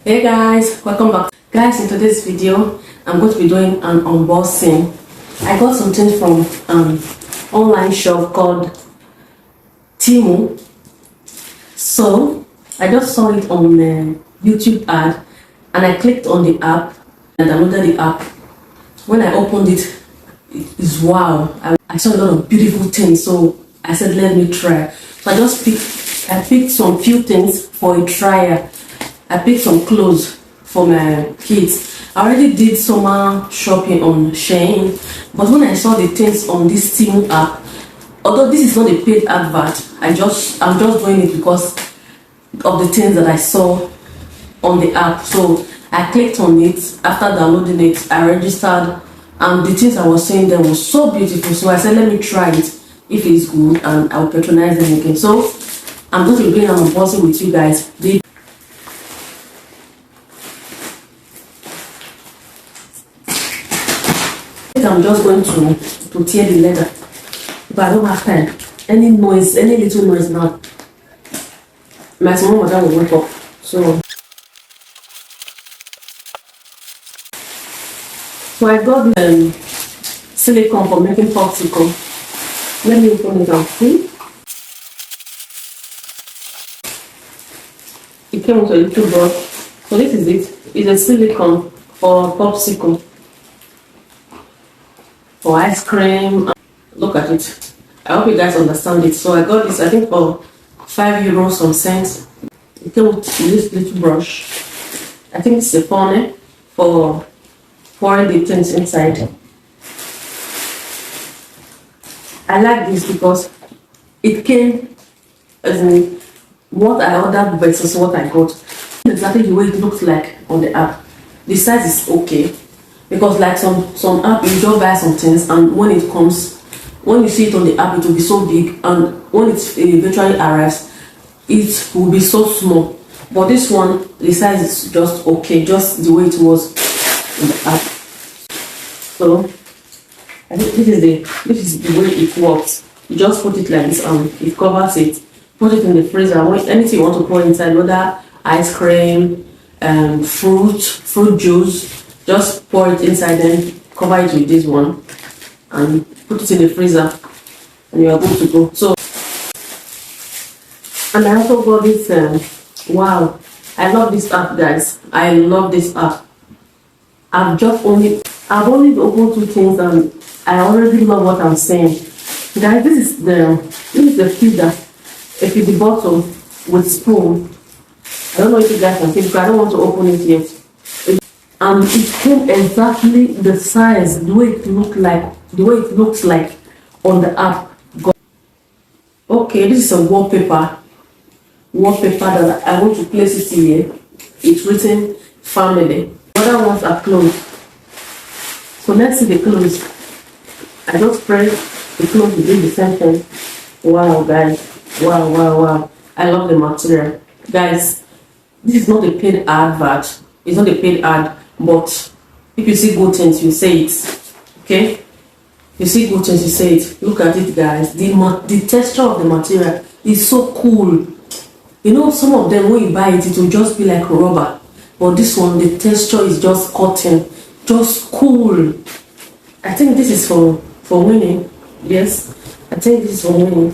Hey guys, welcome back. Guys, in today's video I'm going to be doing an unboxing. I got something from an online shop called TEMU. So I just saw it on a YouTube ad and I clicked on the app and downloaded the app. When I opened it, it is wow. I saw a lot of beautiful things, so I said let me try. So I picked some few things for a trial. I picked some clothes for my kids. I already did summer shopping on Shein, but when I saw the things on this TEMU app, although this is not a paid advert, I'm just doing it because of the things that I saw on the app. So I clicked on it. After downloading it, I registered, and the things I was seeing there was so beautiful. So I said let me try it. If it's good, and I'll patronize them again. So I'm going to be doing an unboxing with you guys. I'm just going to tear the leather, but I don't have time. Any little noise now, my small mother will wake up. So I got the silicone for making popsicle. Let me open it and see. It came with a little brush. So this is it. It's a silicone for popsicle, for ice cream. Look at it. I hope you guys understand it. So I got this, I think, for €5 some cents. It came with this little brush. I think it's a funnel for pouring the things inside. I like this because it came as in what I ordered versus what I got. Exactly the way it looks like on the app. The size is okay, because like some app you just buy some things, and when you see it on the app, it will be so big, and when it eventually arrives, it will be so small. But this one, the size is just okay, just the way it was in the app. So I think this is the way it works. You just put it like this and it covers it. Put it in the freezer. Anything you want to pour inside, whether ice cream, fruit juice, just pour it inside, then cover it with this one and put it in the freezer, and you are good to go. So, and I also got this. Wow, I love this app, guys. I love this app. I've only opened 2 things, and I already love what I'm saying, guys. This is the feeder, a feeder bottle with spoon. I don't know if you guys can see because I don't want to open it yet. And it came exactly the size, the way it looks like on the app. Okay, this is a wallpaper that I want to place it here. It's written family. The other ones are clothes. So let's see the clothes. I just spread the clothes within the same thing. Wow, guys. Wow. I love the material. Guys, this is not a paid advert. It's not a paid ad, but if you see good things, you say it. Okay? You see good things, you say it. Look at it, guys. The texture of the material is so cool. You know, some of them, when you buy it, it will just be like rubber. But this one, the texture is just cotton. Just cool. I think this is for winning. Yes, I think this is for winning.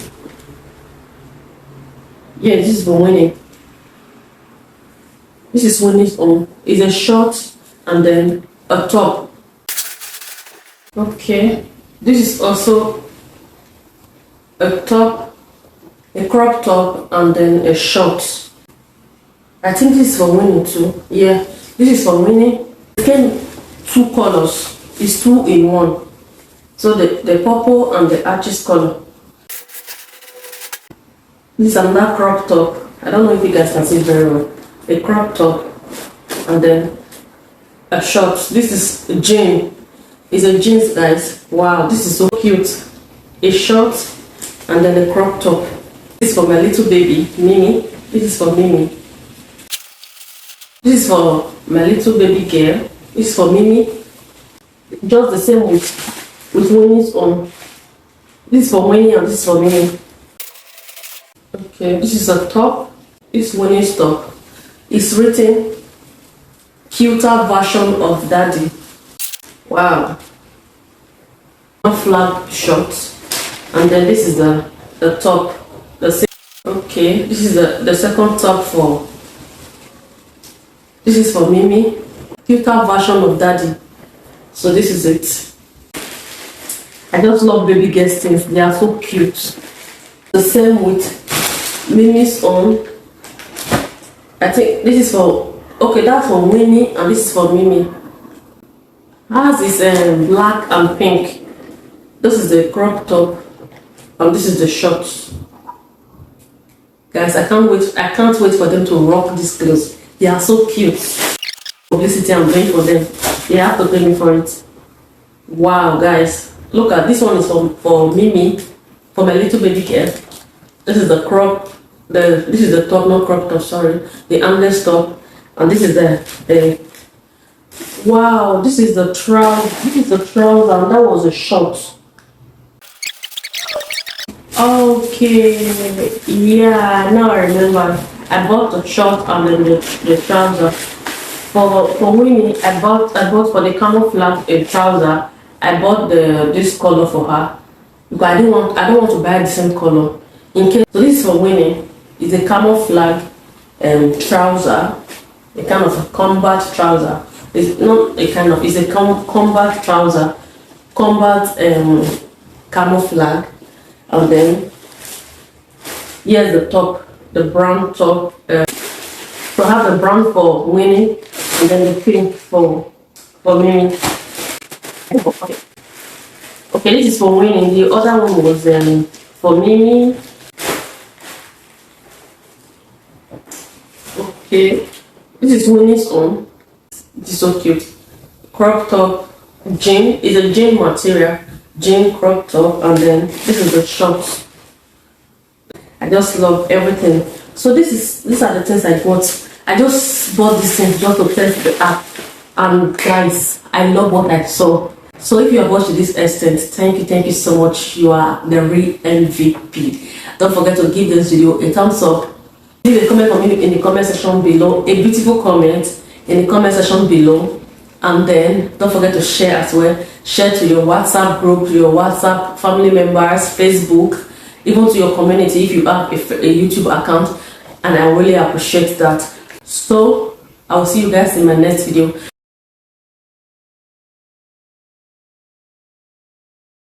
Yeah, this is for winning. This is winning on. It's a short and then a top. Okay, this is also a top, a crop top, and then a short. I think this is for winning too. Yeah, this is for winning. It came 2 colors. It's 2 in 1. So the purple and the arches color. This is another crop top. I don't know if you guys can see it very well. A crop top and then a short. This is a jean. It's a jeans, guys. Wow, this is so cute. A short and then a crop top. This is for my little baby, Mimi. This is for Mimi. This is for my little baby girl. This is for Mimi. Just the same with Winnie's on. This is for Winnie and this is for Mimi. Okay, this is a top. It's Winnie's top. It's written cuter version of daddy. Wow. Flag shorts, and then this is the top. Okay, this is the second top for. This is for Mimi, cuter version of daddy. So this is it. I just love baby girl things. They are so cute. The same with Mimi's own. I think this is for. Okay, that's for Winnie, and this is for Mimi. Ours is black and pink. This is the crop top, and this is the shorts. Guys, I can't wait for them to rock these clothes. They are so cute. Publicity I'm doing for them. They have to pay me for it. Wow, guys, look at this one is for Mimi, for my little baby girl. This is the crop. This is the top, not crop top. Sorry, the armless top, and this is the. Wow, this is the trouser. This is the trouser, and that was a short. Okay, yeah, now I remember. I bought the short and then the trouser. For Winnie, I bought for the camouflage a trouser. I bought this color for her because I don't want to buy the same color. In case, so this is for Winnie. It's a camouflage trouser, a kind of a combat trouser. It's not a kind of. It's a combat trouser, combat camouflage. And then here's the top, the brown top. So I have the brown for Winnie, and then the pink for Mimi. Okay, this is for Winnie. The other one was for Mimi. Okay, this is Winnie's own. This is so cute. Crop top, jean. It's a jean material. Jean crop top, and then this is the shorts. I just love everything. So these are the things I bought. I just bought these things just to test the app, and guys, I love what I saw. So if you have watched to this extent, thank you so much. You are the real MVP. Don't forget to give this video a thumbs up. Leave a comment for me in the comment section below, a beautiful comment in the comment section below. And then don't forget to share as well. Share to your WhatsApp group, your WhatsApp family members, Facebook, even to your community if you have a YouTube account. And I really appreciate that. So I will see you guys in my next video.